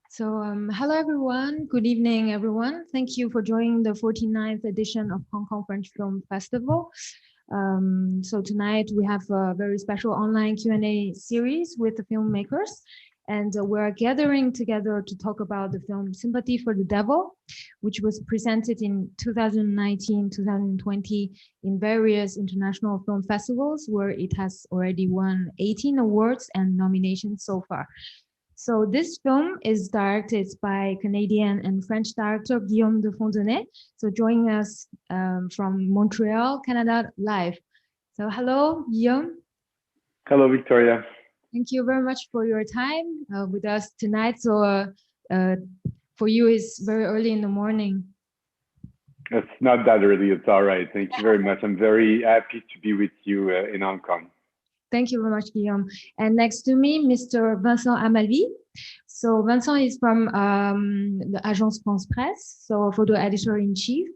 So, hello everyone. Good evening, everyone. Thank you for joining the 49th edition of Hong Kong French Film Festival. So tonight we have a very special online Q&A series with the filmmakers, and we're gathering together to talk about the film Sympathy for the Devil, which was presented in 2019, 2020 in various international film festivals, where it has already won 18 awards and nominations so far. So this film is directed by Canadian and French director Guillaume de Fontenay. So joining us from Montreal, Canada, live. So hello, Guillaume. Hello, Victoria. Thank you very much for your time with us tonight. So for you, it's very early in the morning. It's not that early. It's all right. Thank you very much. I'm very happy to be with you in Hong Kong. Thank you very much, Guillaume. And next to me, Mr. Vincent Amalvy. So Vincent is from the Agence France Presse, so photo editor-in-chief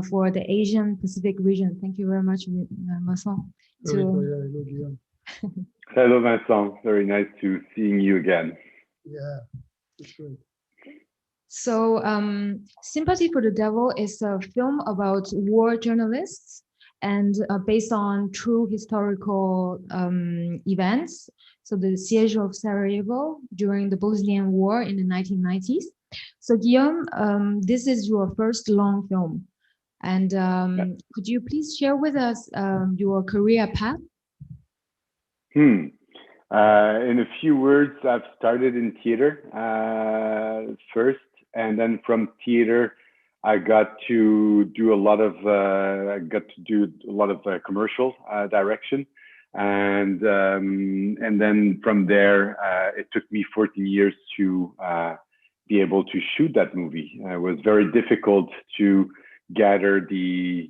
for the Asian Pacific region. Thank you very much, Vincent. Hello, Guillaume. Hello, Vincent. Very nice to seeing you again. Yeah, that's great. So Sympathy for the Devil is a film about war journalists and based on true historical events. So the siege of Sarajevo during the Bosnian War in the 1990s. So Guillaume, this is your first long film. And could you please share with us your career path? In a few words, I've started in theater first, and then from theater, I got to do a lot of commercial direction, and then from there it took me 14 years to be able to shoot that movie. It was very difficult to gather the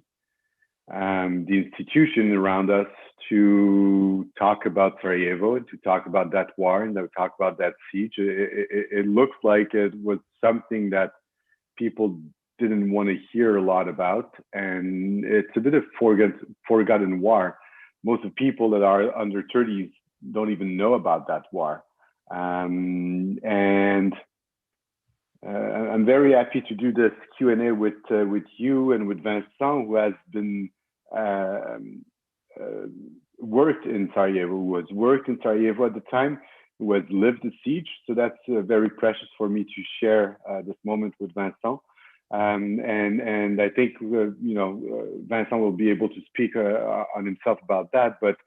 institution around us to talk about Sarajevo and to talk about that war and to talk about that siege. It looks like it was something that people didn't want to hear a lot about, and it's a bit of forgotten war. Most of the people that are under 30s don't even know about that war, and I'm very happy to do this Q&A with you and with Vincent, who has been worked in Sarajevo at the time, who has lived the siege. So that's very precious for me to share this moment with Vincent. And I think Vincent will be able to speak on himself about that. But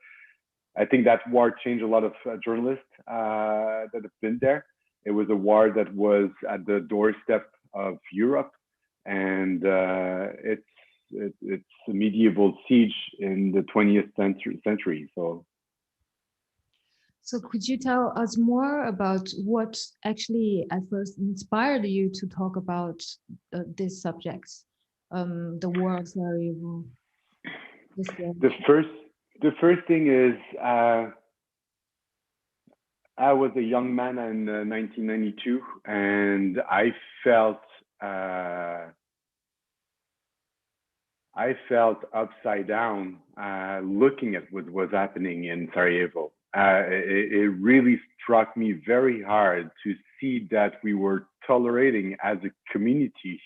I think that war changed a lot of journalists that have been there. It was a war that was at the doorstep of Europe, and it's a medieval siege in the 20th century. So could you tell us more about what actually at first inspired you to talk about these subjects, the war of Sarajevo? The first thing is I was a young man in 1992, and I felt upside down looking at what was happening in Sarajevo. It really struck me very hard to see that we were tolerating as a community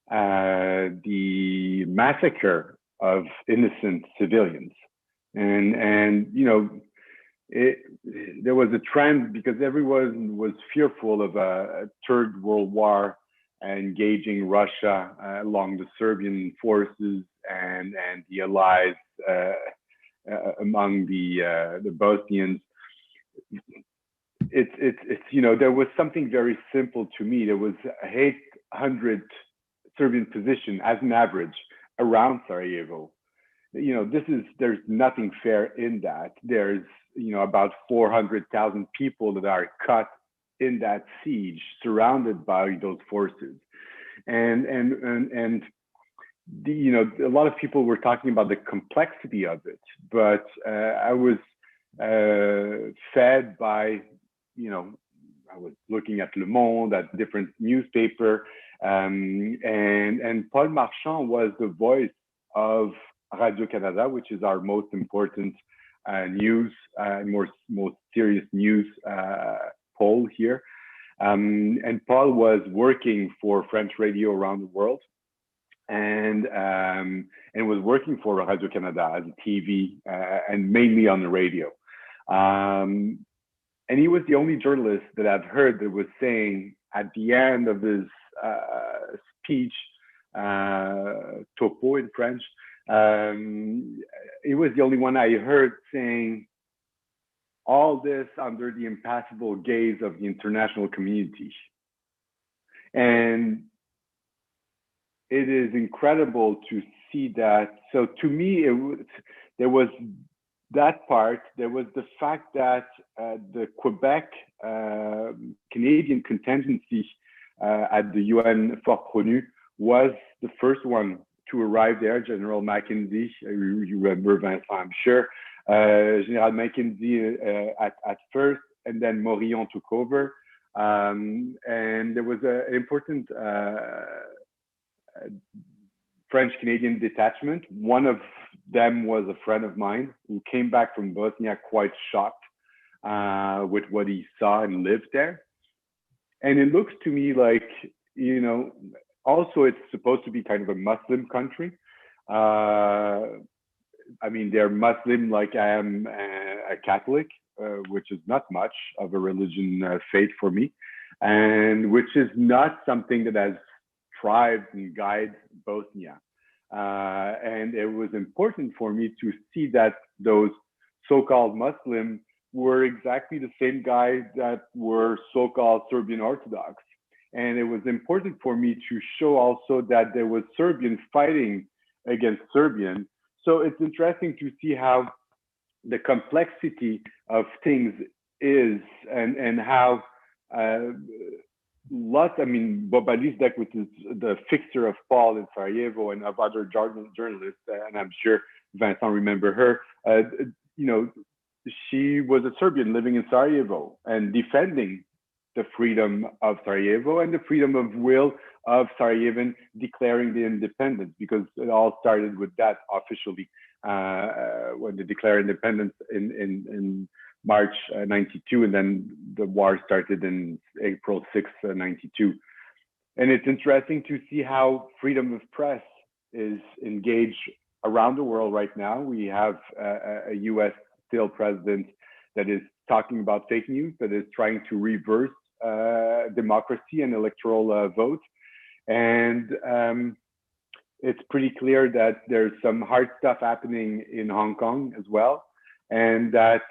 the massacre of innocent civilians. And there was a trend because everyone was fearful of a third world war engaging Russia along the Serbian forces and the allies among the Bosnians. There was something very simple to me. There was 800 Serbian positions as an average around Sarajevo. There's nothing fair in that. There's about 400,000 people that are caught in that siege, surrounded by those forces, and a lot of people were talking about the complexity of it, but I was fed by, I was looking at Le Monde, at different newspaper, and Paul Marchand was the voice of Radio-Canada, which is our most important news, most serious news poll here. And Paul was working for French radio around the world, and was working for Radio Canada as a TV and mainly on the radio. And he was the only journalist that I've heard that was saying at the end of his speech, topo in French, he was the only one I heard saying all this under the impassible gaze of the international community. And it is incredible to see that. So to me, there was that part. There was the fact that the Quebec Canadian contingency at the UN Fort Pronu was the first one to arrive there. General Mackenzie, you remember Vincent, I'm sure. General Mackenzie at first, and then Morillon took over. And there was an important French-Canadian detachment. One of them was a friend of mine who came back from Bosnia quite shocked with what he saw and lived there. And it looks to me like, you know, also it's supposed to be kind of a Muslim country. I mean, they're Muslim like I am a Catholic, which is not much of a religion faith for me, and which is not something that has thrived and guided Bosnia. And it was important for me to see that those so-called Muslims were exactly the same guys that were so-called Serbian Orthodox. And it was important for me to show also that there was Serbian fighting against Serbian. So it's interesting to see how the complexity of things is, and how lots, I mean, Boba Lisdek, which is the fixer of Paul in Sarajevo and of other journalists, and I'm sure Vincent remember her, you know, she was a Serbian living in Sarajevo and defending the freedom of Sarajevo and the freedom of will of Sarajevan declaring the independence, because it all started with that officially when they declared independence in March 92, and then the war started in April 6, 92. And it's interesting to see how freedom of press is engaged around the world right now. We have a US still president that is talking about fake news, that is trying to reverse democracy and electoral vote. And it's pretty clear that there's some hard stuff happening in Hong Kong as well, and that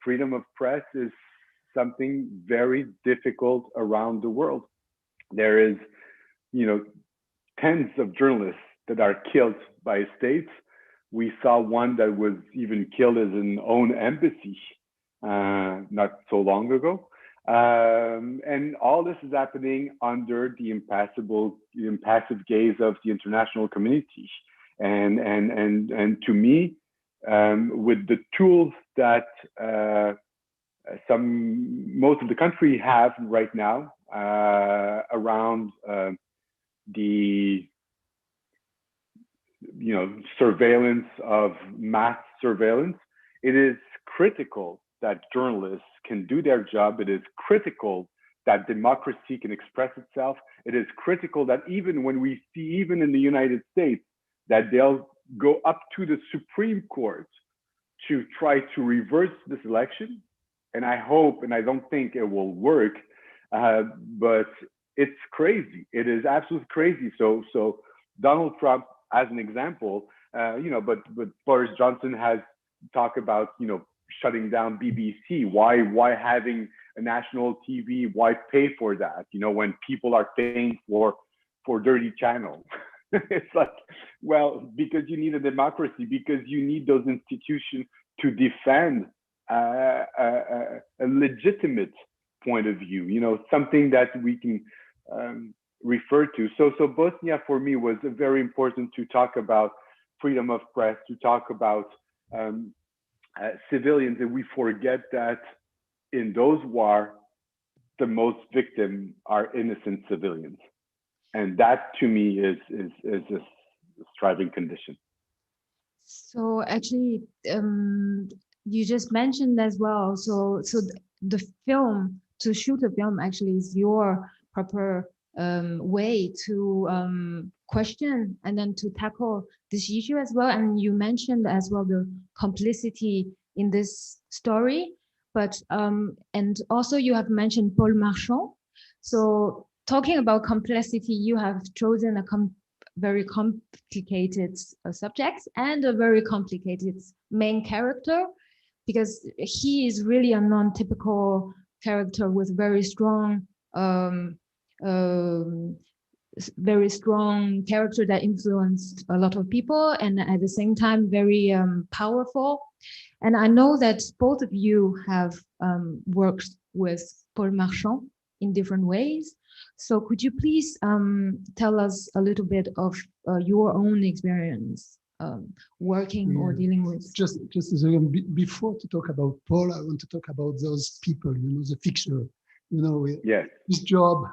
freedom of press is something very difficult around the world. There is, you know, tens of journalists that are killed by states. We saw one that was even killed as an own embassy not so long ago. And all this is happening under the impassive gaze of the international community. And to me, with the tools that most of the country have right now around the surveillance of mass surveillance, it is critical that journalists can do their job. It is critical that democracy can express itself. It is critical that even when we see, even in the United States, that they'll go up to the Supreme Court to try to reverse this election. And I hope, and I don't think it will work, but it's crazy. It is absolutely crazy. So Donald Trump, as an example, but Boris Johnson has talked about, shutting down BBC. Why having a national TV? Why pay for that? When people are paying for dirty channels. It's like, well, because you need a democracy, because you need those institutions to defend a legitimate point of view, something that we can refer to. So Bosnia for me was very important to talk about freedom of press, to talk about civilians, and we forget that in those wars, the most victims are innocent civilians, and that to me is a striving condition. So actually, you just mentioned as well. So the film to shoot a film actually is your proper way to question and then to tackle this issue as well. And you mentioned as well the complicity in this story, but and also you have mentioned Paul Marchand. So talking about complexity, you have chosen a very complicated subject and a very complicated main character, because he is really a non-typical character with very strong character that influenced a lot of people, and at the same time very powerful. And I know that both of you have worked with Paul Marchand in different ways. So could you please tell us a little bit of your own experience working or dealing with? Just a second, before to talk about Paul, I want to talk about those people, the fixer. Yes. His job,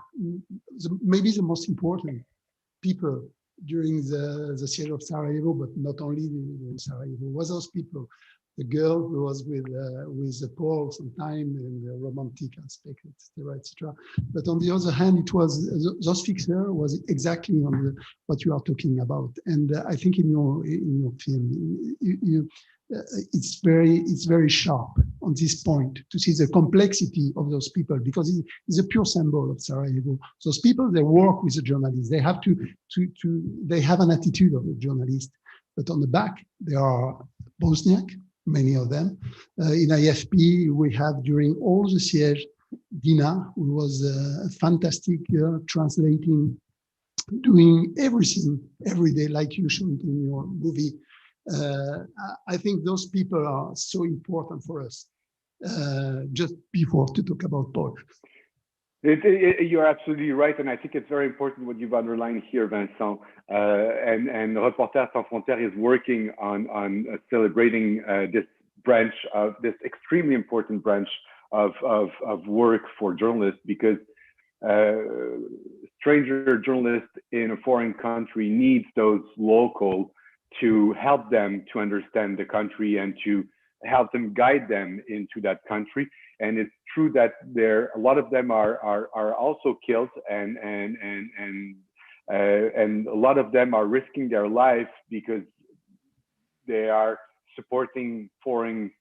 maybe the most important people during the siege of Sarajevo, but not only in Sarajevo, was those people. The girl who was with Paul sometime in the romantic aspect, etc. But on the other hand, it was those fixer was exactly on what you are talking about. And I think in your film, it's very sharp on this point to see the complexity of those people, because it's a pure symbol of Sarajevo. Those people, they work with the journalists. They have they have an attitude of a journalist, but on the back, they are Bosniak, many of them. In AFP, we have during all the siege, Dina, who was a fantastic girl, translating, doing everything every day, like you showed in your movie. I think those people are so important for us. Just before to talk about Paul. You're absolutely right, and I think it's very important what you've underlined here, Vincent. And Reporters Sans Frontières is working on celebrating this branch of this extremely important branch of work for journalists, because stranger journalists in a foreign country needs those local to help them to understand the country and to help them guide them into that country. And it's true that a lot of them are also killed, and a lot of them are risking their life because they are supporting foreign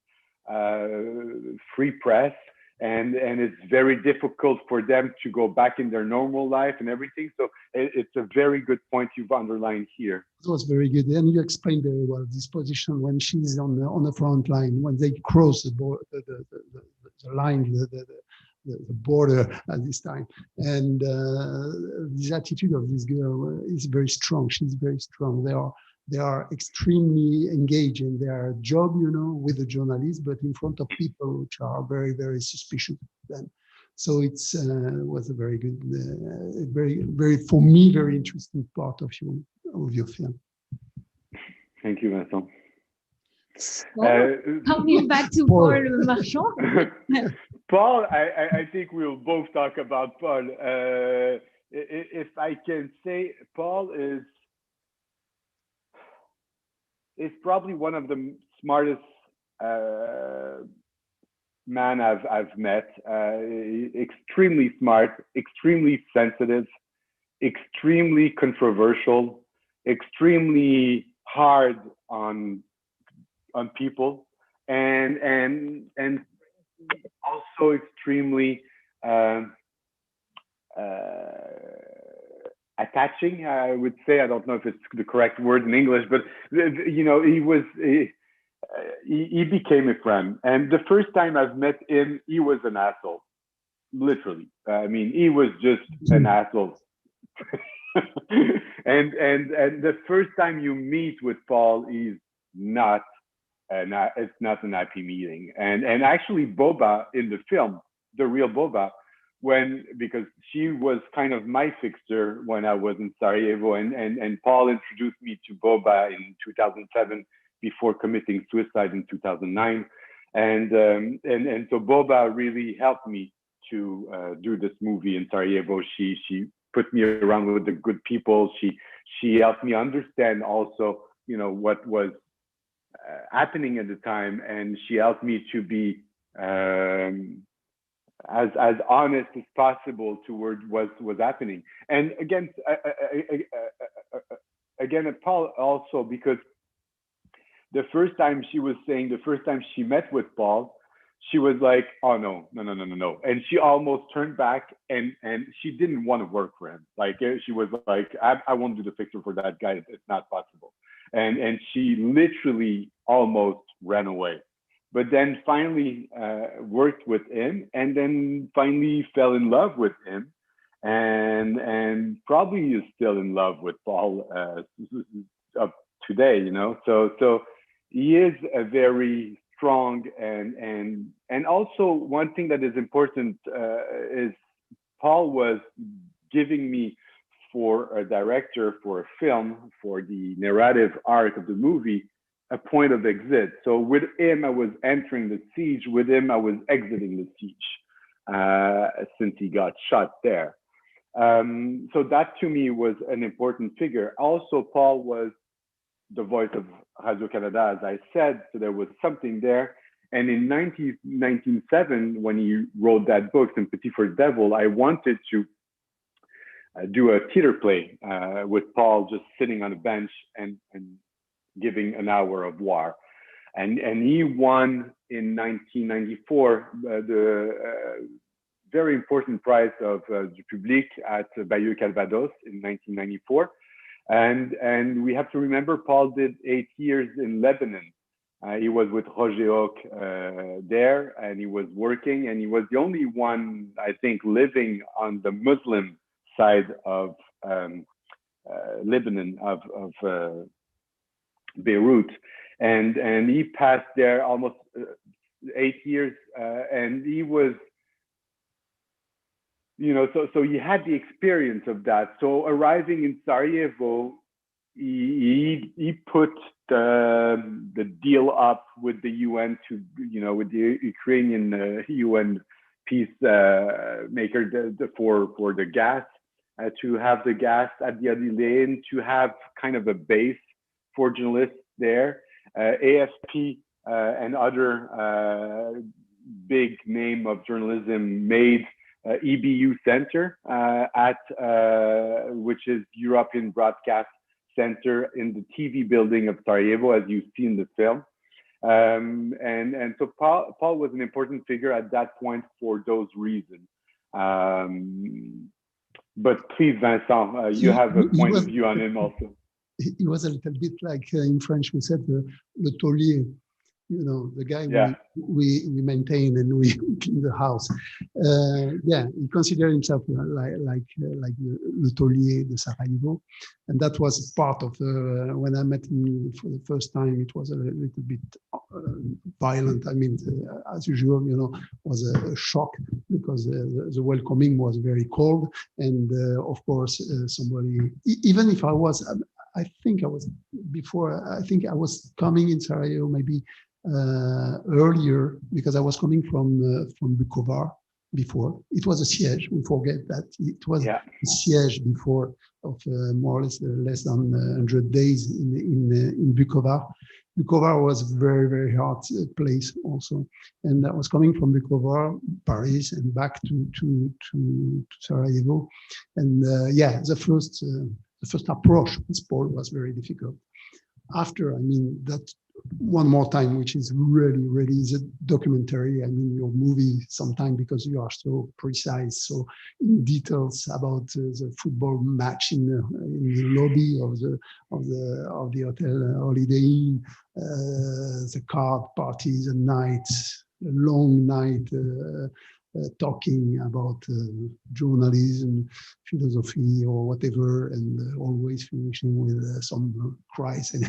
free press, and it's very difficult for them to go back in their normal life and everything. So it's a very good point you've underlined here. It was very good, and you explained very well this position when she's on the front line, when they cross the line, the border at this time. And this attitude of this girl is very strong. She's very strong. They are extremely engaged in their job, with the journalists, but in front of people which are very, very suspicious of them. So it was a very good, very, very, for me, very interesting part of your film. Thank you, Vincent. Coming back to Paul Marchand. Paul, I think we'll both talk about Paul. If I can say, Paul is probably one of the smartest man I've met. Extremely smart, extremely sensitive, extremely controversial, extremely hard on people, and also extremely attaching, I would say. I don't know if it's the correct word in English, but he became a friend. And the first time I've met him, he was an asshole, literally. I mean, he was just an asshole. and the first time you meet with Paul, he's not. It's not an happy meeting. And actually, Boba in the film, the real Boba, because she was kind of my fixer when I was in Sarajevo, and Paul introduced me to Boba in 2007 before committing suicide in 2009, and so Boba really helped me to do this movie in Sarajevo. She put me around with the good people. She helped me understand also, what was happening at the time, and she helped me to be as honest as possible toward what was happening. And again, again, Paul also, because the first time she met with Paul, she was like, oh no. And she almost turned back and she didn't want to work for him. Like she was like, I won't do the picture for that guy. It's not possible. And she literally almost ran away. But then finally worked with him, and then finally fell in love with him, and probably is still in love with Paul up today, you know. So he is a very strong and also one thing that is important is Paul was giving me, for a director for a film, for the narrative arc of the movie, a point of exit. So with him, I was entering the siege. With him, I was exiting the siege since he got shot there. So that to me was an important figure. Also, Paul was the voice of Radio-Canada, as I said, so there was something there. And in 1997, when he wrote that book, Sympathy for the Devil, I wanted to do a theater play with Paul just sitting on a bench and giving an hour of war. And he won in 1994 the very important prize of du Public at Bayeux Calvados in 1994. And we have to remember Paul did 8 years in Lebanon. He was with Roger Hoc there, and he was working, and he was the only one, I think, living on the Muslim side of Lebanon, of Beirut, and he passed there almost 8 years, and he was, you know, so he had the experience of that. So arriving in Sarajevo, he put the deal up with the UN to, you know, with the Ukrainian UN peacemaker for the gas, to have the gas at the Adilane, to have kind of a base for journalists there. AFP and other big name of journalism made EBU Center at which is European Broadcast Center in the TV building of Sarajevo, as you see in the film. And so Paul was an important figure at that point for those reasons. But please, Vincent, you have a point of view on him also. He was a little bit like in French we said le taulier, you know, the guy we maintain and we clean the house. Yeah, he considered himself like le taulier de Sarajevo, and that was part of when I met him for the first time. It was a little bit violent. I mean, as usual, you know, was a shock because the welcoming was very cold, and of course somebody, even if I think I was coming in Sarajevo maybe earlier, because I was coming from Bukovar before. It was a siege. We forget that it was a siege before of more or less than 100 days in Bukovar. Bukovar was a very, very hard place also, and I was coming from Bukovar, Paris, and back to Sarajevo, and the first approach with Paul was very difficult. After, I mean, that one more time, which is really is a documentary. I mean, your movie sometimes, because you are so precise, so in details about the football match in the lobby of the hotel Holiday Inn, the card parties, the night, the long night. Talking about journalism, philosophy, or whatever, and always finishing with some cries and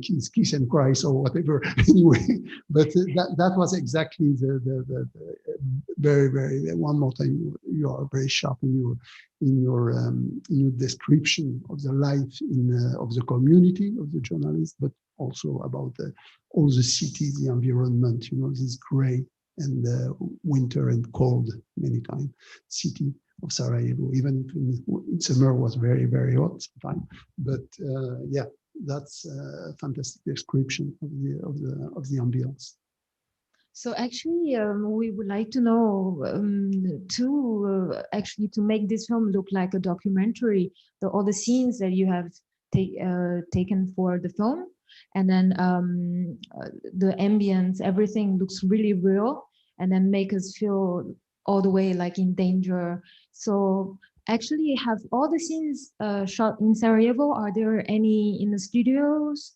kiss and cries or whatever. Anyway, but that was exactly the very one more time. You are very sharp in your description of the life of the community of the journalists, but also about all the cities, the environment. You know, this gray and winter and cold many times city of Sarajevo. Even in summer was very, very hot sometimes. But that's a fantastic description of the ambience. So actually, we would like to know to make this film look like a documentary, all the scenes that you have taken for the film, and then the ambience, everything looks really real, and then make us feel all the way like in danger. So actually, have all the scenes shot in Sarajevo? Are there any in the studios?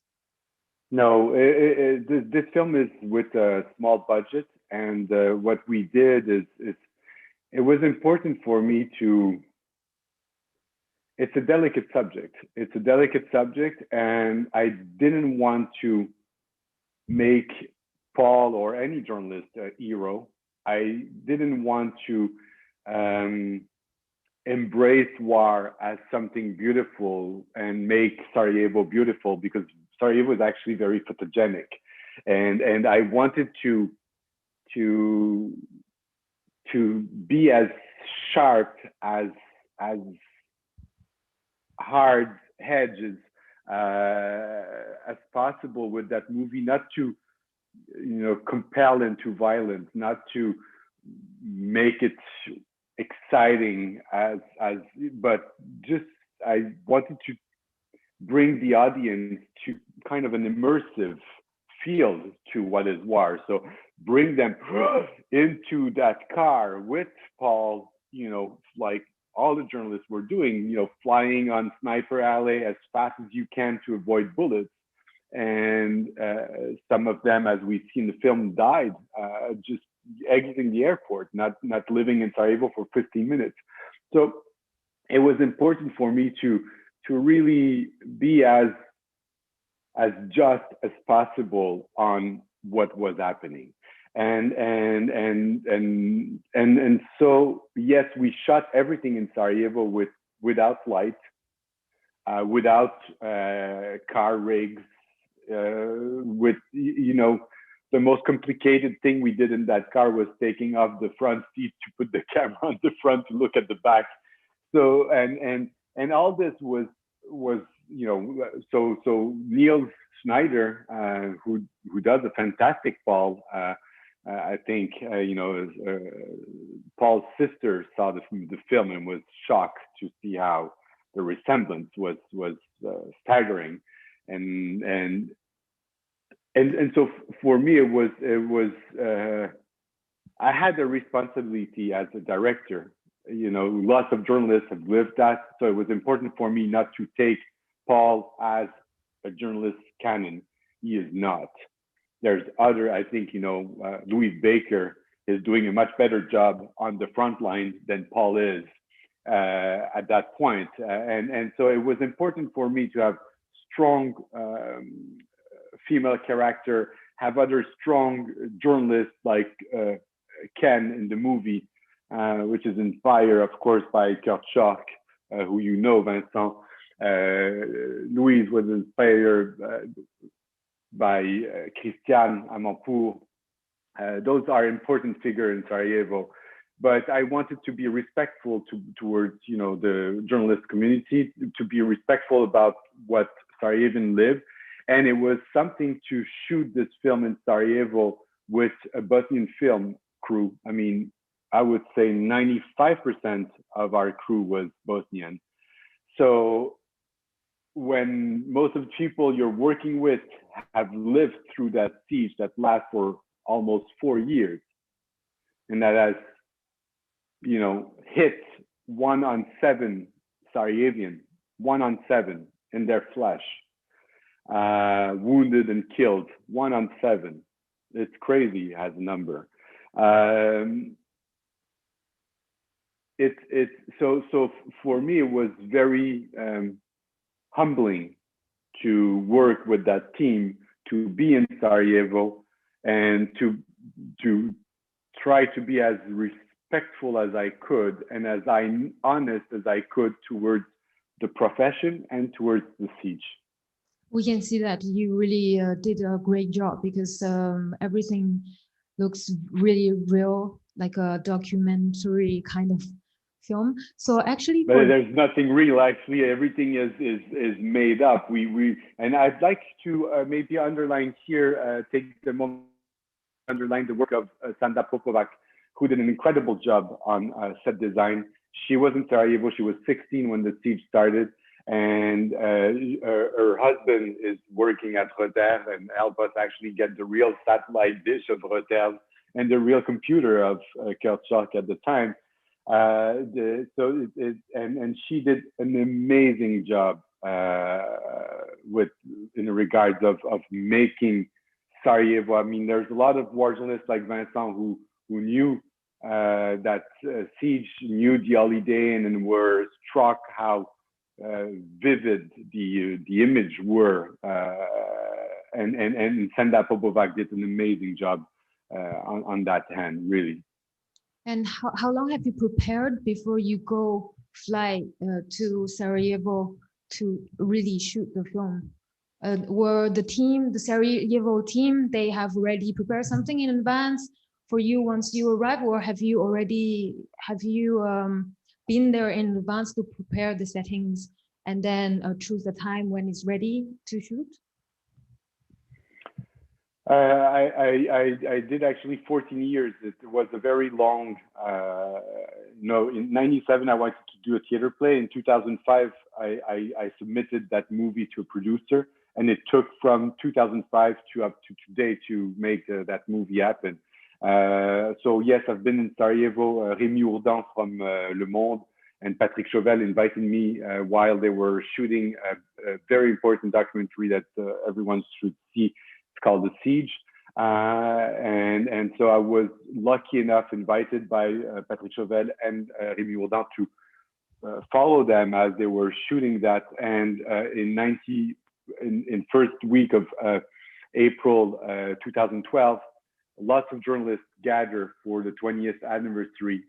No, this film is with a small budget, and what we did is it was important for me to. It's a delicate subject. It's a delicate subject, and I didn't want to make Paul or any journalist a hero. I didn't want to embrace war as something beautiful and make Sarajevo beautiful, because Sarajevo is actually very photogenic, and I wanted to be as sharp as hard hedges as possible with that movie, not to compel into violence, not to make it exciting but just I wanted to bring the audience to kind of an immersive feel to what is war. So bring them into that car with Paul, like all the journalists were doing, flying on Sniper Alley as fast as you can to avoid bullets. And some of them, as we see in the film, died just exiting the airport, not living in Sarajevo for 15 minutes. So it was important for me to really be as just as possible on what was happening. And so yes, we shot everything in Sarajevo without light, without car rigs, with the most complicated thing we did in that car was taking off the front seat to put the camera on the front to look at the back. So and all this was so Neil Schneider, who does a fantastic Paul. I think Paul's sister saw the film and was shocked to see how the resemblance was staggering, and so for me it was I had a responsibility as a director. Lots of journalists have lived that, so it was important for me not to take Paul as a journalist canon. He is not. There's other, I think, Louis Baker is doing a much better job on the front line than Paul is at that point. And so it was important for me to have strong female character, have other strong journalists like Ken in the movie, which is inspired, of course, by Kurt Schoch, who Vincent. Louise was inspired by Christiane Amanpour. Those are important figures in Sarajevo. But I wanted to be respectful towards the journalist community, to be respectful about what Sarajevan live. And it was something to shoot this film in Sarajevo with a Bosnian film crew. I mean, I would say 95% of our crew was Bosnian. So when most of the people you're working with have lived through that siege that lasts for almost 4 years, and that has, hit 1 on 7 Sarajevian, 1 on 7 in their flesh, wounded and killed, 1 on 7. It's crazy as a number. So for me, it was very humbling to work with that team, to be in Sarajevo, and to try to be as respectful as I could and as honest as I could towards the profession and towards the siege. We can see that you really did a great job, because everything looks really real, like a documentary kind of film. So actually, but there's nothing real. Actually, everything is made up. And I'd like to maybe underline here, take the moment underline the work of Sanda Popovac, who did an incredible job on set design. She was in Sarajevo. She was 16 when the siege started, and her husband is working at Reuters and helped us actually get the real satellite dish of Reuters and the real computer of Kurtschok at the time. And she did an amazing job in regards of making Sarajevo. I mean, there's a lot of war journalists like Vincent who knew that siege, knew the holiday, and were struck how vivid the image were. And Sanda Popovac did an amazing job on that hand, really. And how long have you prepared before you fly to Sarajevo to really shoot the film? Were the Sarajevo team, they have already prepared something in advance for you once you arrive, or have you been there in advance to prepare the settings and then choose the time when it's ready to shoot? I did actually 14 years. It was a very long, in 97, I wanted to do a theater play. In 2005, I submitted that movie to a producer, and it took from 2005 to up to today to make that movie happen. So yes, I've been in Sarajevo. Rémi Ourdan from Le Monde and Patrick Chauvel invited me while they were shooting a very important documentary that everyone should see. It's called The Siege. And so I was lucky enough, invited by Patrick Chauvel and Rémi Ourdan to follow them as they were shooting that. And in first week of April 2012, lots of journalists gathered for the 20th anniversary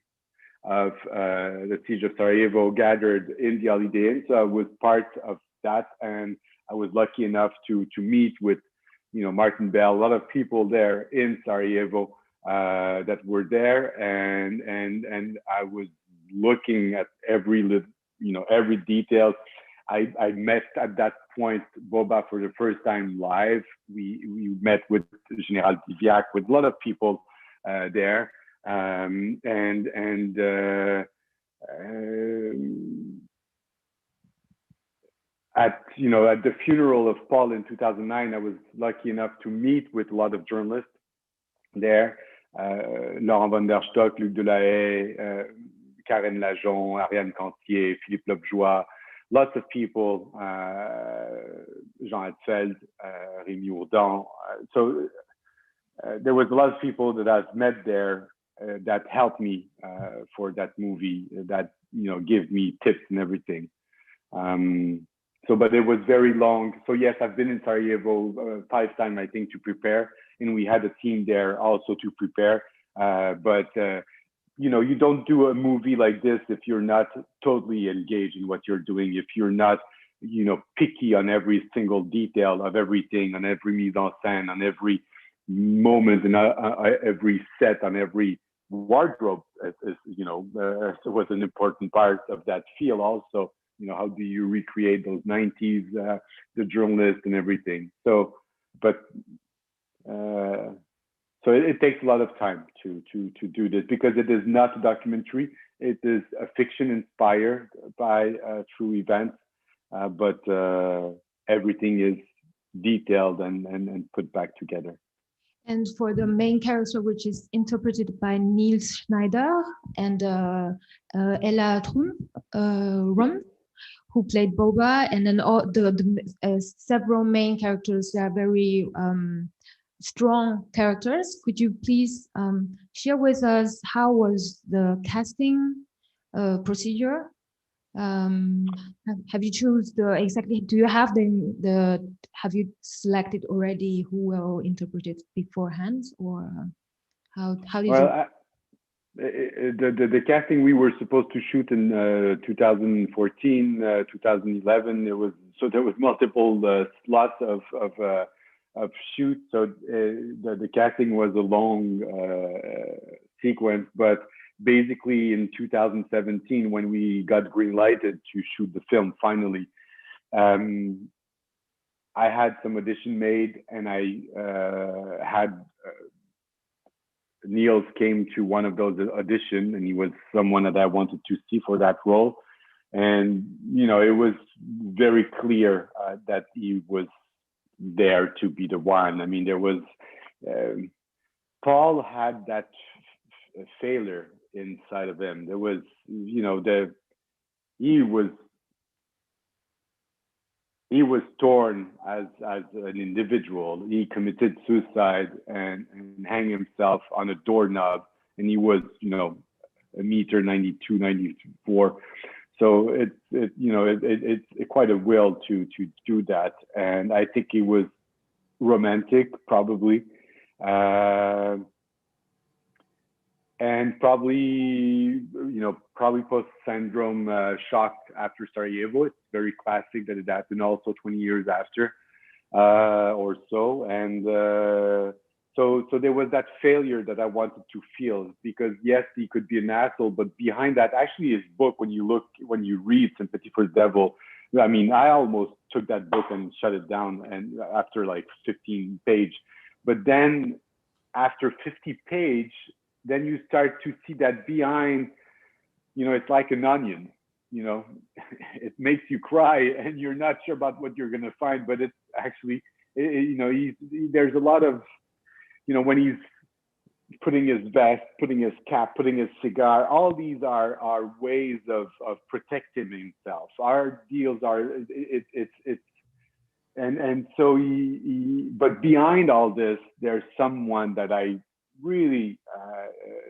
of the siege of Sarajevo, gathered in the Holiday Inn. So I was part of that, and I was lucky enough to meet with, Martin Bell, a lot of people there in Sarajevo that were there, and I was looking at every detail. I met at that point Boba for the first time live. We met with General Diviac, with a lot of people there, at the funeral of Paul in 2009, I was lucky enough to meet with a lot of journalists there. Laurent van der Stock, Luc Delahaye, Karen Lajon, Ariane Cantier, Philippe Lovejoie, lots of people, Jean Hetfeld, Rémi Ourdan. So there was a lot of people that I've met there that helped me for that movie, that give me tips and everything. But it was very long. So yes, I've been in Sarajevo 5 times, I think, to prepare, and we had a team there also to prepare. You don't do a movie like this if you're not totally engaged in what you're doing, if you're not, picky on every single detail of everything, on every mise en scène, on every moment, and every set, on every wardrobe, was an important part of that feel also. How do you recreate those 90s, the journalist and everything? So it takes a lot of time to do this, because it is not a documentary. It is a fiction inspired by true events, but everything is detailed and put back together. And for the main character, which is interpreted by Niels Schneider and Ella Rum, who played Boba, and then all the several main characters are very strong characters. Could you please share with us how was the casting procedure? Have you choose exactly? Do you have have you selected already who will interpret it beforehand, or how did you? The casting we were supposed to shoot in 2014, 2011. There was multiple slots of shoots. So the casting was a long sequence, but basically in 2017, when we got green lighted to shoot the film finally, I had some audition made, and I had Niels came to one of those auditions, and he was someone that I wanted to see for that role. And, you know, it was very clear that he was there to be the one. I mean, there was, Paul had that failure inside of him. There was, you know, he was torn as an individual. He committed suicide and hanged himself on a doorknob, and he was, you know, 1.92 meters, 94. So it's quite a will to do that. And I think he was romantic, probably. And probably post-syndrome shock after Sarajevo. It's very classic that it happened also 20 years after or so. And so there was that failure that I wanted to feel, because yes, he could be an asshole, but behind that, actually his book, when you read Sympathy for the Devil, I mean, I almost took that book and shut it down, and after like 15 page. But then after 50 page, then you start to see that behind, you know, it's like an onion, you know, it makes you cry and you're not sure about what you're going to find, but it's actually, you know, there's a lot of, you know, when he's putting his vest, putting his cap, putting his cigar, all these are ways of protecting himself. Our deals are, and so but behind all this, there's someone that I really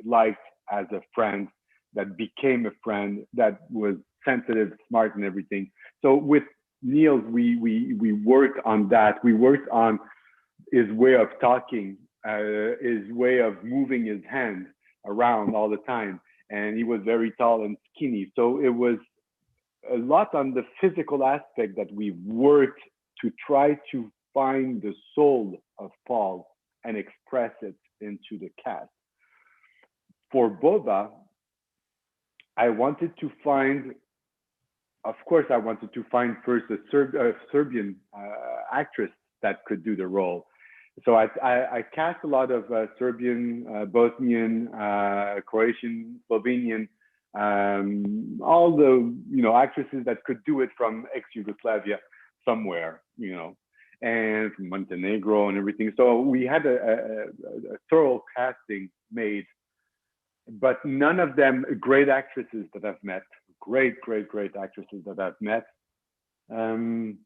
liked as a friend, that became a friend, that was sensitive, smart, and everything. So with Niels, we worked on that. We worked on his way of talking, his way of moving his hand around all the time. And he was very tall and skinny. So it was a lot on the physical aspect that we worked to try to find the soul of Paul and express it into the cast. For Boba, I wanted to find, of course, I wanted to find first a Serbian actress that could do the role. So I cast a lot of Serbian, Bosnian, Croatian, Slovenian, all the, you know, actresses that could do it from ex-Yugoslavia somewhere, you know, and from Montenegro and everything. So we had a thorough casting made, but none of them great actresses that I've met, great actresses that I've met. None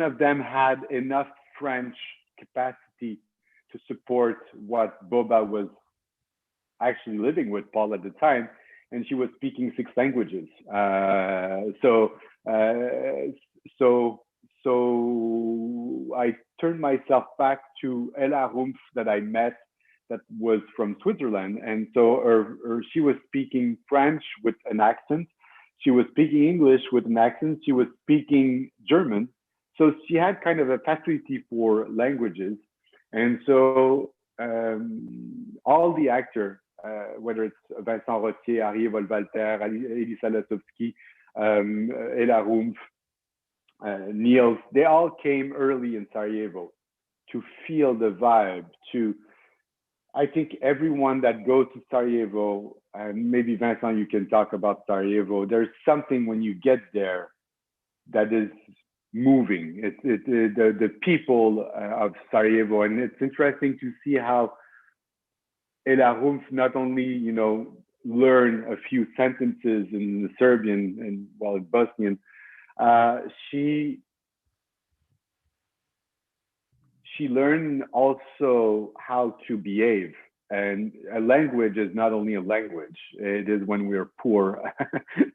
of them had enough French capacity to support what Boba was actually living with Paul at the time, and she was speaking 6 languages. So I turned myself back to Ella Rumpf that I met, that was from Switzerland, and so she was speaking French with an accent. She was speaking English with an accent. She was speaking German. So she had kind of a facility for languages. And so all the actors, whether it's Vincent Rottier, Arié Volvalter, Elisa Lasovsky, Ella Rumpf, Niels, they all came early in Sarajevo to feel the vibe, I think everyone that goes to Sarajevo, and maybe Vincent, you can talk about Sarajevo, there's something when you get there that is moving. It's the people of Sarajevo, and it's interesting to see how Ella Rumpf not only, you know, learn a few sentences in the Serbian and in Bosnian, she learned also how to behave. And a language is not only a language. It is when we're poor,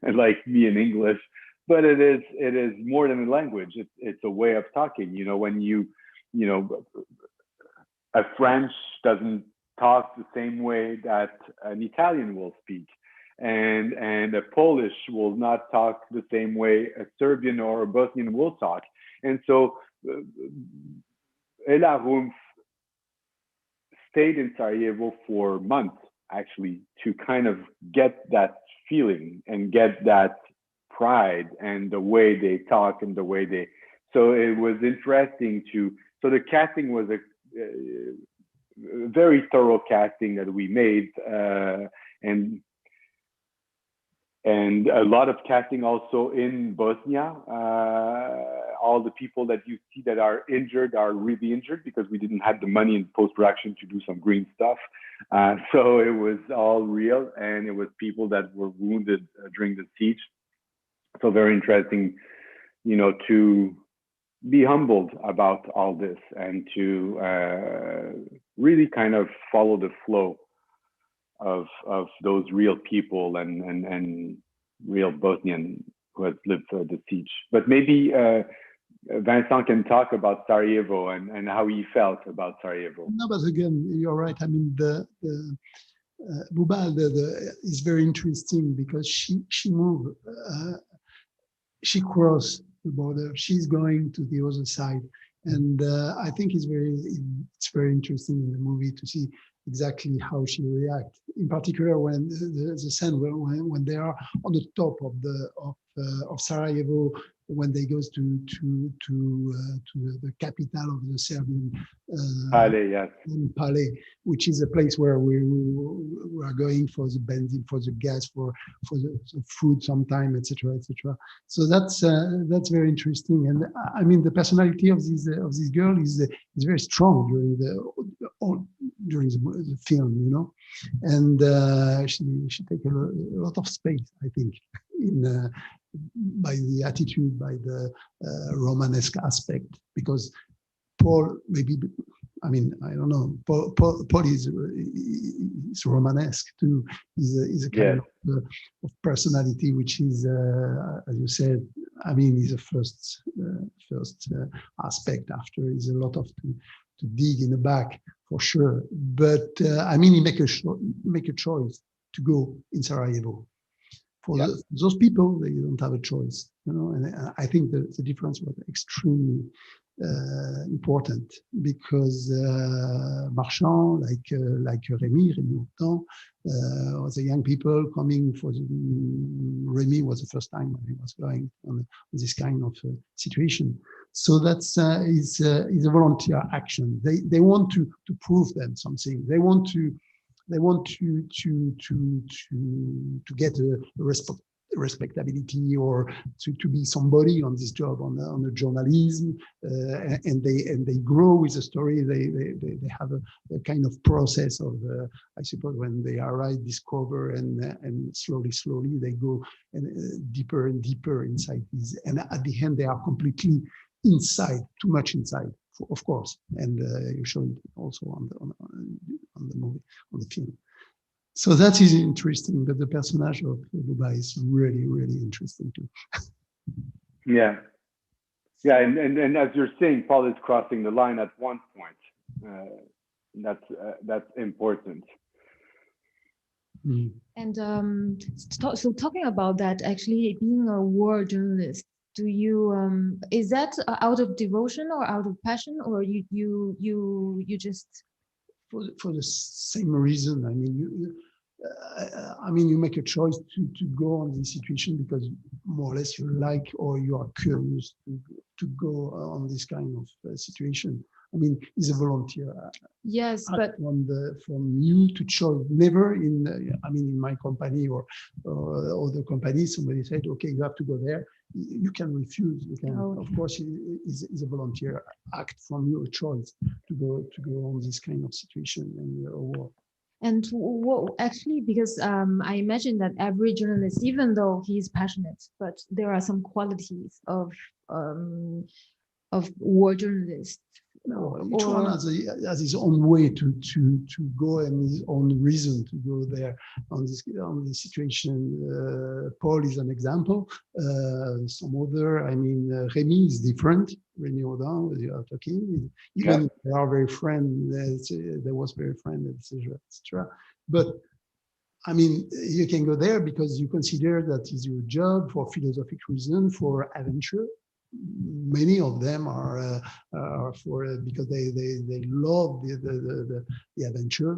like me in English, but it is more than a language. It's a way of talking. You know, when a French doesn't talk the same way that an Italian will speak, and a Polish will not talk the same way a Serbian or a Bosnian will talk. And so Ella Rumpf stayed in Sarajevo for months, actually, to kind of get that feeling and get that pride and the way they talk and the way they. So it was interesting so the casting was very thorough casting that we made, and a lot of casting also in Bosnia. All the people that you see that are injured are really injured because we didn't have the money in post-production to do some green stuff. So it was all real, and it was people that were wounded during the siege. So very interesting, you know, to be humbled about all this and to really kind of follow the flow of those real people and real Bosnian who has lived the siege. But maybe Vincent can talk about Sarajevo and how he felt about Sarajevo. No, but again, you're right. I mean, Buba is very interesting because she moved, she crossed the border. She's going to the other side, and I think it's very interesting in the movie to see exactly how she reacts. In particular, when the scene when they are on the top of Sarajevo, when they goes to the capital of the Serbian Palais, yes. Palais, which is a place where we are going for the benzene, for the gas, for the food sometime, etc., etc. So that's very interesting. And I mean, the personality of this girl is very strong during the film, you know, and she takes a lot of space, I think, in by the attitude, by the Romanesque aspect, because Paul, maybe, I mean, I don't know, Paul is Romanesque too. He's a kind of personality which is, as you said, I mean, is a first aspect. After is a lot of to dig in the back for sure. But I mean, he make a choice to go in Sarajevo. For those people, they don't have a choice, you know. And I think the difference was extremely important because Marchand, like Rémi Houtan, was the young people coming for Rémi was the first time when he was going on this kind of situation. So that's is a volunteer action. They want to prove them something. They want to get a respectability or to be somebody on this job on the journalism, and they grow with the story. They have a kind of process of I suppose when they arrive, discover, and slowly they go deeper and deeper inside these, and at the end they are completely inside, too much inside, of course, and you show it also on the movie, on the film. So that is interesting, but the personage of Buba is really, really interesting too. Yeah, and as you're saying, Paul is crossing the line at one point. That's important. Mm. And so talking about that, actually being a war journalist, do you is that out of devotion or out of passion, or you just for the same reason? I mean, you make a choice to go on this situation because more or less you like or you are curious to go on this kind of situation. I mean, it's a volunteer. Yes, but from you to choose. Never in my company or other companies, somebody said, okay, you have to go there. You can refuse. You can, of course, it's a volunteer act from your choice to go on this kind of situation and war. And actually, because I imagine that every journalist, even though he's passionate, but there are some qualities of war journalists. No, each one has his own way to go and his own reason to go there on this situation. Paul is an example. Some other, Rémi is different. Rémi Houtan, as you are talking, even they are very friends. They was very friend, etc., etc. But I mean, you can go there because you consider that is your job for philosophic reason, for adventure. Many of them are for because they love the adventure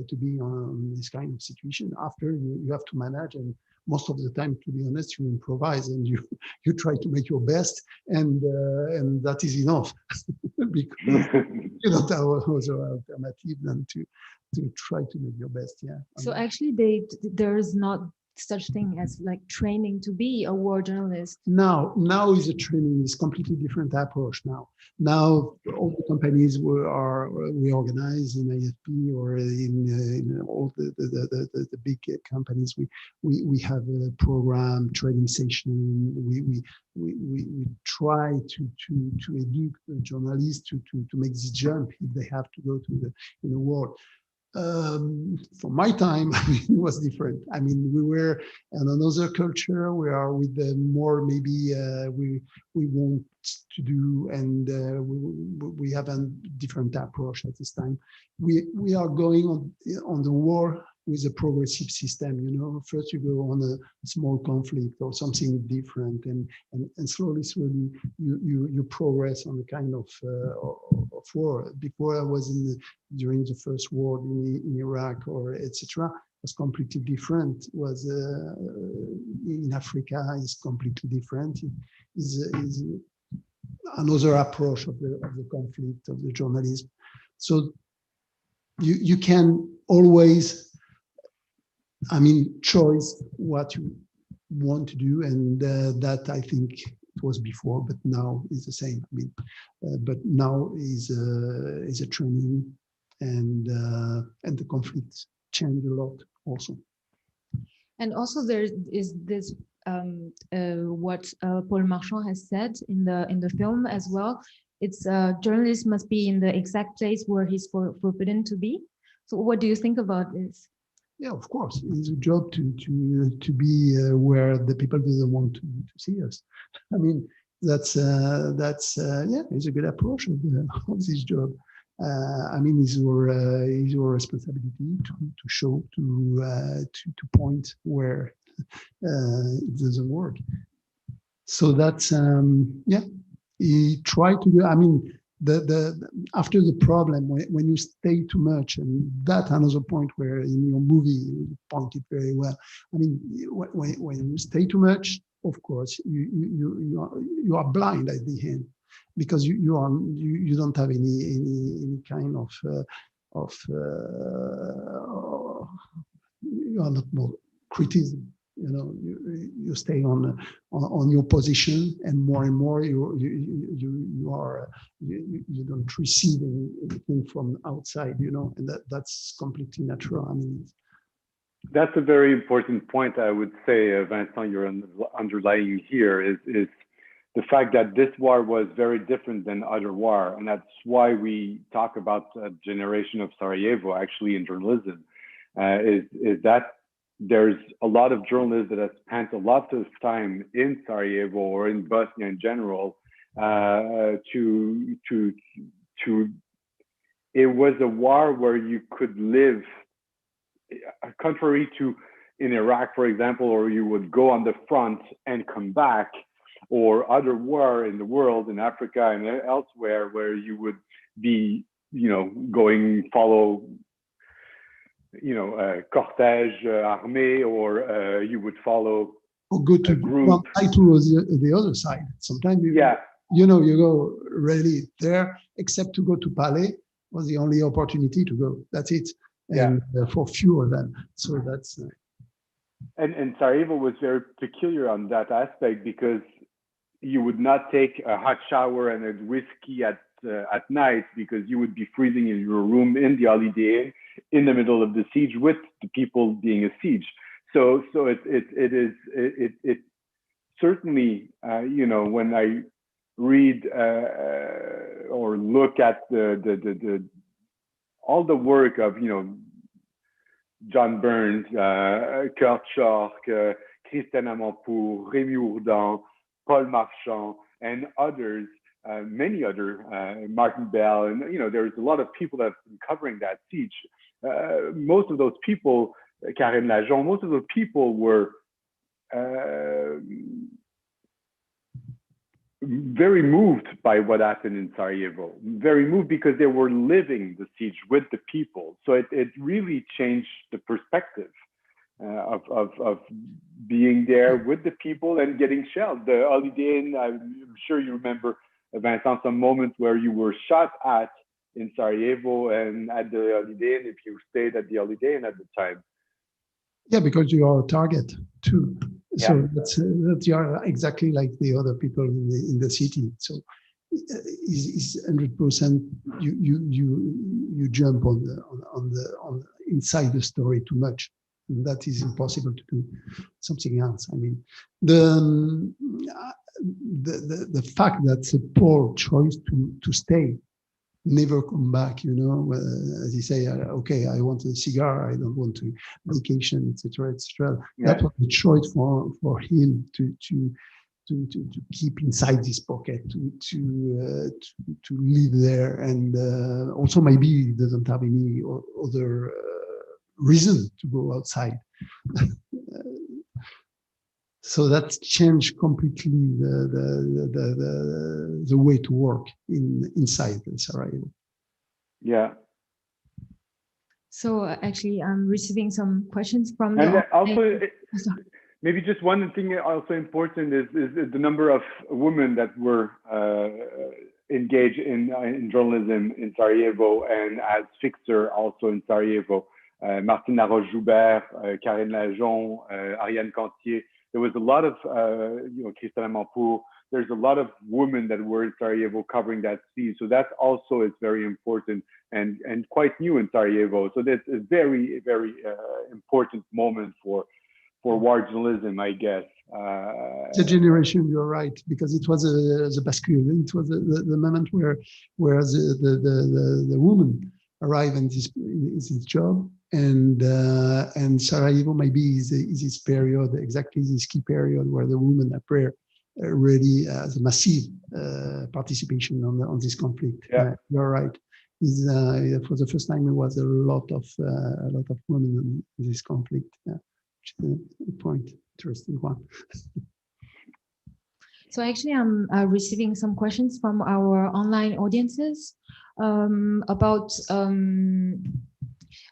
to be on this kind of situation. After you have to manage and most of the time, to be honest, you improvise and you you try to make your best, and that is enough because you don't have other alternative than to try to make your best. Yeah. So actually, there's not such thing as like training to be a war journalist. Now is a training, is completely different approach now. Now all the companies we organize in AFP or in all the big companies. We have a program, training session. We try to educate the journalists to make this jump if they have to go to the war. For my time, I mean, it was different. I mean, we were in another culture. We are with the more maybe we want to do, and we have a different approach at this time. We are going on the war with a progressive system. You know, first you go on a small conflict or something different, and slowly you progress on a kind of war. Before I was during the first war in Iraq or etc. was completely different. Was in Africa is completely different. Is another approach of the conflict, of the journalism. So you can always, I mean, choose what you want to do, and that I think it was before, but now is the same. I mean, but now is a training, and the conflicts change a lot also. And also there is this what Paul Marchand has said in the film as well. It's journalist must be in the exact place where he's forbidden to be. So what do you think about this? Yeah, of course, it's a job to be where the people doesn't want to see us. I mean, that's yeah, it's a good approach of this job. I mean, it's your responsibility to show, to point where it doesn't work. So that's yeah. He tried to do. I mean, after the problem when you stay too much, and that another point where in your movie you pointed very well. I mean, when you stay too much, of course you are blind at the end, because you don't have any kind of you are not more criticism. You know, you stay on your position, and more you don't receive anything from outside. You know, and that's completely natural. I mean, that's a very important point. I would say, Vincent, you're underlying here is the fact that this war was very different than other war, and that's why we talk about a generation of Sarajevo actually in journalism. Is that there's a lot of journalists that have spent a lot of time in Sarajevo or in Bosnia in general. It was a war where you could live, contrary to in Iraq, for example, or you would go on the front and come back, or other war in the world, in Africa and elsewhere, where you would be, you know, follow, you know, cortège armé, or you would follow or go to group. To the other side. Sometimes you know, you go really there, except to go to Palais was the only opportunity to go. That's it. And for few of them. So that's. And Sarajevo was very peculiar on that aspect, because you would not take a hot shower and a whiskey at night, because you would be freezing in your room in the Holiday Inn in the middle of the siege with the people being a siege. So it certainly, you know, when I read or look at the all the work of, you know, John Burns, Kurt Schork, Christiane Amanpour, Rémi Ourdan, Paul Marchand, and others, many other, Martin Bell, and, you know, there's a lot of people that have been covering that siege. Most of those people, Karine Lajon, most of those people were very moved by what happened in Sarajevo, very moved because they were living the siege with the people. So it really changed the perspective. of being there with the people and getting shelled. The holiday, and I'm sure you remember, Vincent, some moments where you were shot at in Sarajevo and at the holiday, and if you stayed at the holiday and at the time. Yeah, because you are a target too. Yeah. So that's that you are exactly like the other people in the city. So is 100% you jump on inside the story too much. And that is impossible to do something else. I mean, the fact that Paul chose to stay, never come back, you know, as you say, okay, I want a cigar, I don't want to vacation, etc., etc. Yeah. That was the choice for him to keep inside his pocket, to live there, and also maybe he doesn't have any other reason to go outside. So that changed completely the way to work inside Sarajevo. Yeah. So actually, I'm receiving some questions from and the also maybe just one thing also important is the number of women that were engaged in journalism in Sarajevo and as fixer also in Sarajevo. Martine Laroche-Joubert, Karine Lajon, Ariane Cantier. There was a lot of, Christelle Mampour. There's a lot of women that were in Sarajevo covering that scene. So that also is very important and quite new in Sarajevo. So that's a very, very important moment for war journalism, I guess. The generation, you're right, because it was the bascule. It was the moment where the woman arrived in his job, and Sarajevo maybe is this period, exactly this key period where the women appear really as a massive participation on this conflict. Yeah. You're right. For the first time, there was a lot of women in this conflict. Yeah. Point, interesting one. So actually, I'm receiving some questions from our online audiences about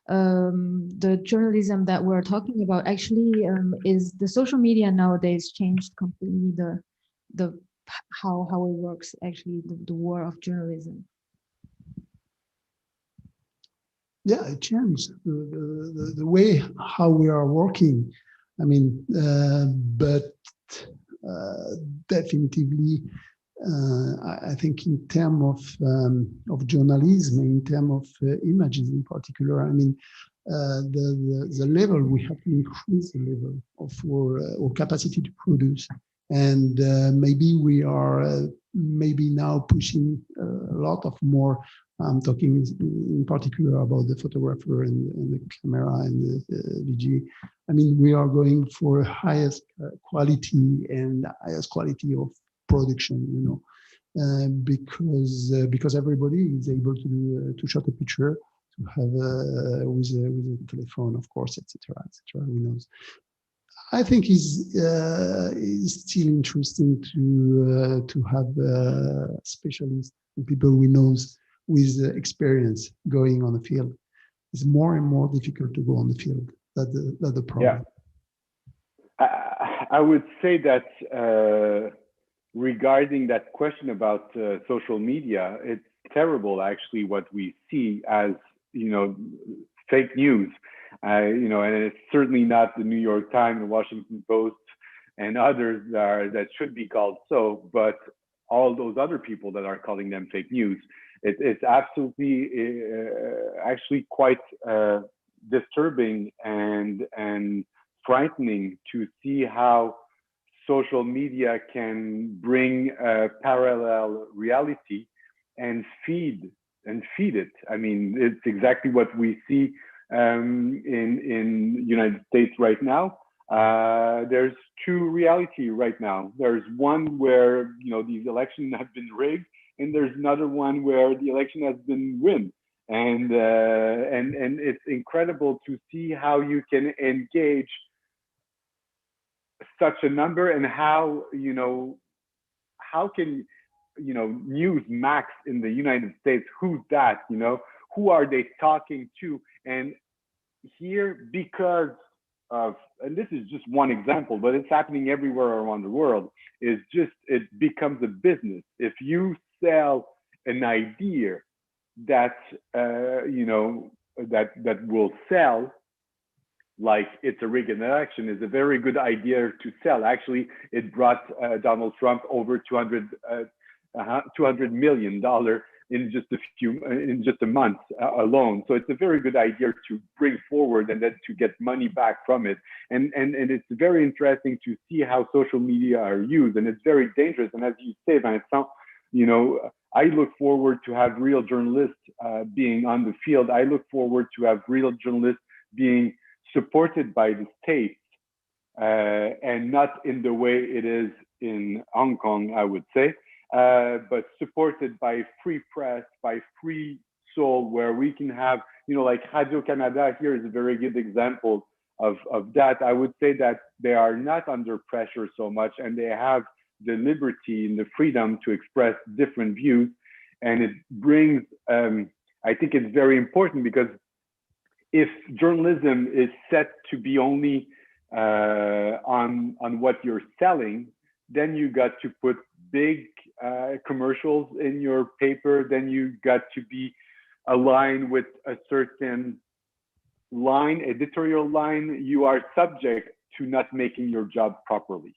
the journalism that we're talking about. Actually, is the social media nowadays changed completely the how it works, actually, the war of journalism? Yeah, it changed the way how we are working. I mean, but definitively, I think in terms of journalism, in terms of images in particular, I mean, the level, we have to increase the level of our capacity to produce, and maybe we are maybe now pushing a lot of more. I'm talking in particular about the photographer and the camera and the VG. I mean, we are going for highest quality and highest quality of production, you know, because everybody is able to shot a picture, to have with a telephone, of course, etc., etc. Who knows? I think is still interesting to have specialists and people we knows with experience going on the field. It's more and more difficult to go on the field. That's the problem. Yeah. I would say that regarding that question about social media, it's terrible actually what we see as, fake news. And it's certainly not the New York Times, the Washington Post, and others that should be called so, but all those other people that are calling them fake news. It's absolutely actually quite disturbing and frightening to see how social media can bring a parallel reality and feed it. I mean, it's exactly what we see in United States right now. There's two reality right now. There's one where these elections have been rigged, and there's another one where the election has been won. And it's incredible to see how you can engage such a number, and how can Newsmax in the United States, who's that? Who are they talking to? And here, because of, and this is just one example, but it's happening everywhere around the world, is just, it becomes a business. If you sell an idea that, that will sell, like it's a rigged election, is a very good idea to sell. Actually, it brought Donald Trump over $200 million in just a month alone. So it's a very good idea to bring forward and then to get money back from it. And it's very interesting to see how social media are used, and it's very dangerous. And as you say, Vincent, I look forward to have real journalists being on the field. I look forward to have real journalists being supported by the state, and not in the way it is in Hong Kong, I would say, but supported by free press, by free soul, where we can have, like Radio Canada here is a very good example of that. I would say that they are not under pressure so much, and they have the liberty and the freedom to express different views. And it brings, I think it's very important, because if journalism is set to be only on what you're selling, then you got to put big commercials in your paper, then you got to be aligned with a certain line, editorial line. You are subject to not making your job properly.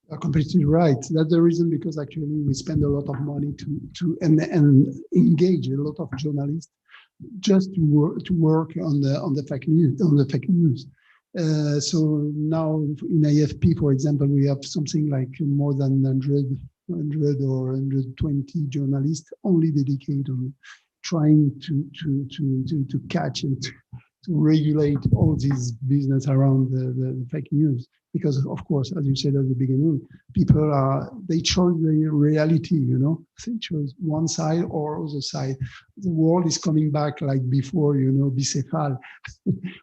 You're completely right. That's the reason, because actually we spend a lot of money to engage a lot of journalists just to work on the fake news. So now in AFP, for example, we have something like more than 100 or 120 journalists only dedicated on trying to catch and to regulate all this business around the fake news. Because of course, as you said at the beginning, people they chose the reality, they chose one side or other side. The world is coming back like before, bicéphale.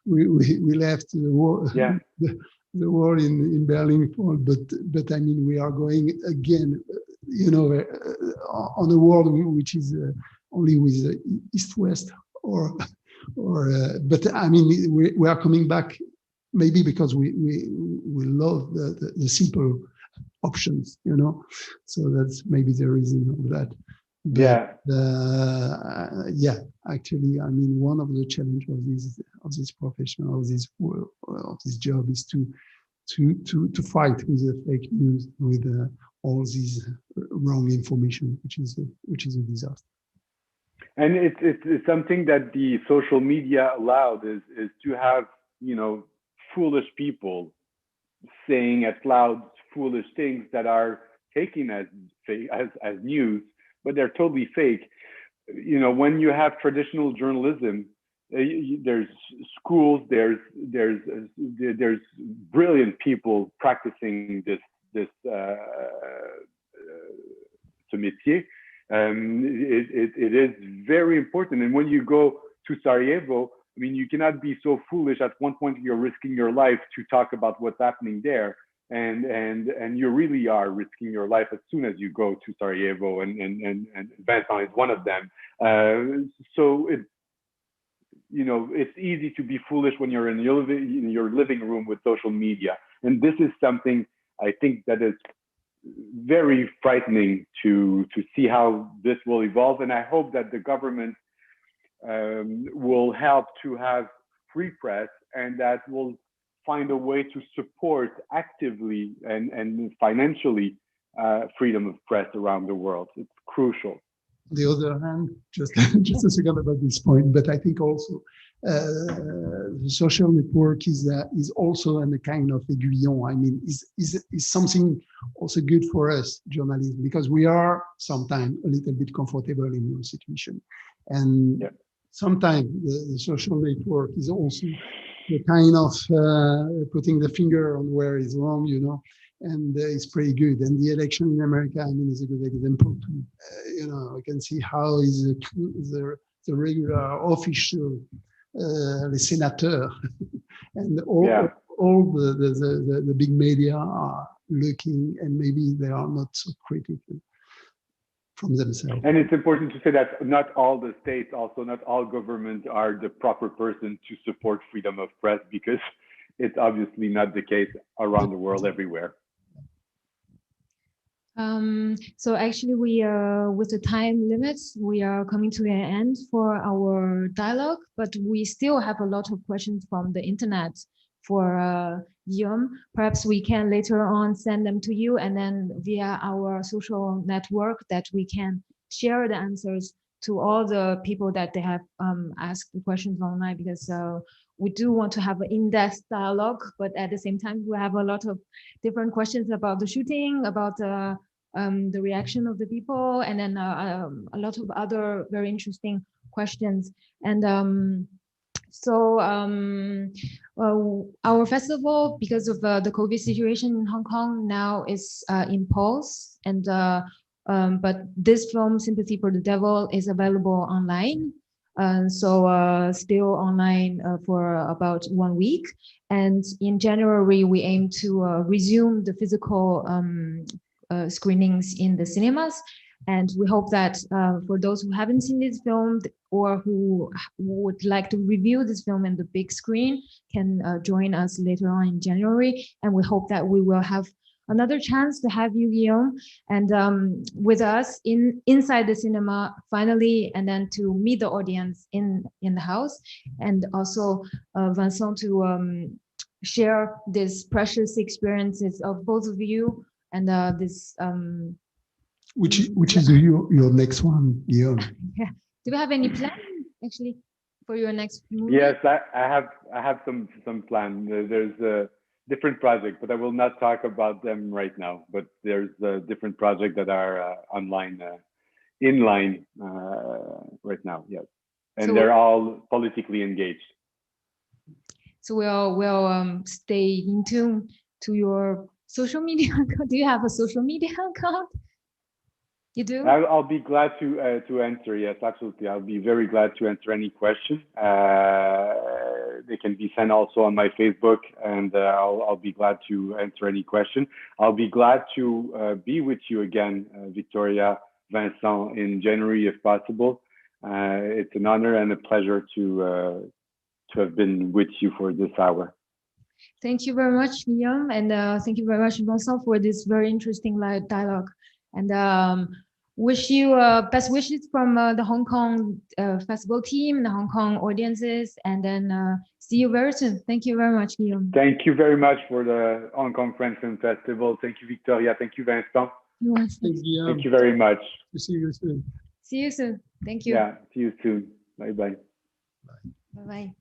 we left the war, yeah. the war in Berlin, but I mean, we are going again, on a world which is only with east-west but I mean, we are coming back. Maybe because we love the simple options, so that's maybe the reason of that. But, yeah. Actually, I mean, one of the challenges of this profession, of this job, is to fight with the fake news, with all this wrong information, which is a disaster. And it's something that the social media allowed is to have, foolish people saying out loud foolish things that are taken as news, but they're totally fake. When you have traditional journalism, there's schools, there's brilliant people practicing this métier. It is very important. And when you go to Sarajevo, I mean, you cannot be so foolish. At one point, you're risking your life to talk about what's happening there, and you really are risking your life as soon as you go to Sarajevo, and Vincent is one of them. So it's easy to be foolish when you're in your living room with social media, and this is something I think that is very frightening to see how this will evolve. And I hope that the government will help to have free press, and that will find a way to support actively and financially freedom of press around the world. It's crucial. On the other hand, just a second about this point, but I think also the social network is also a kind of aiguillon. I mean, is something also good for us journalists, because we are sometimes a little bit comfortable in your situation, and sometimes the social network is also the kind of putting the finger on where is wrong, and it's pretty good. And the election in America, I mean, is a good example too. I can see how is the regular official, les sénateurs, and all the big media are looking, and maybe they are not so critical from themselves. And it's important to say that not all the states, also not all governments are the proper person to support freedom of press, because it's obviously not the case around the world everywhere. So actually we with the time limits, we are coming to an end for our dialogue, but we still have a lot of questions from the internet for Guillaume. Perhaps we can later on send them to you, and then via our social network that we can share the answers to all the people that they have asked the questions online, because we do want to have an in-depth dialogue, but at the same time, we have a lot of different questions about the shooting, about the reaction of the people, and then a lot of other very interesting questions. And so our festival, because of the COVID situation in Hong Kong, now is in pause, and but this film, Sympathy for the Devil, is available online. So still online for about 1 week. And in January, we aim to resume the physical screenings in the cinemas. And we hope that for those who haven't seen this film or who would like to review this film in the big screen can join us later on in January. And we hope that we will have another chance to have you, Guillaume, and with us inside the cinema finally, and then to meet the audience in the house, and also Vincent to share these precious experiences of both of you, and this. Which is your next one, Guillaume? Yeah. Do you have any plan actually for your next movie? Yes, I have some plan. There's a different project, but I will not talk about them right now. But there's different projects that are in line right now. Yes, and so, they're all politically engaged. So we'll stay in tune to your social media account. Do you have a social media account? You do? I'll be glad to answer. Yes, absolutely. I'll be very glad to answer any question. They can be sent also on my Facebook, and I'll be glad to answer any question. I'll be glad to be with you again, Victoria, Vincent, in January if possible. It's an honor and a pleasure to have been with you for this hour. Thank you very much, Guillaume, and thank you very much, Vincent, for this very interesting dialogue. And wish you best wishes from the Hong Kong festival team, the Hong Kong audiences, and then see you very soon. Thank you very much, Guillaume. Thank you very much for the Hong Kong French Film Festival. Thank you, Victoria. Thank you, Vincent. Thank you very much. See you soon. See you soon. Thank you. Yeah, see you soon. Bye-bye. Bye-bye.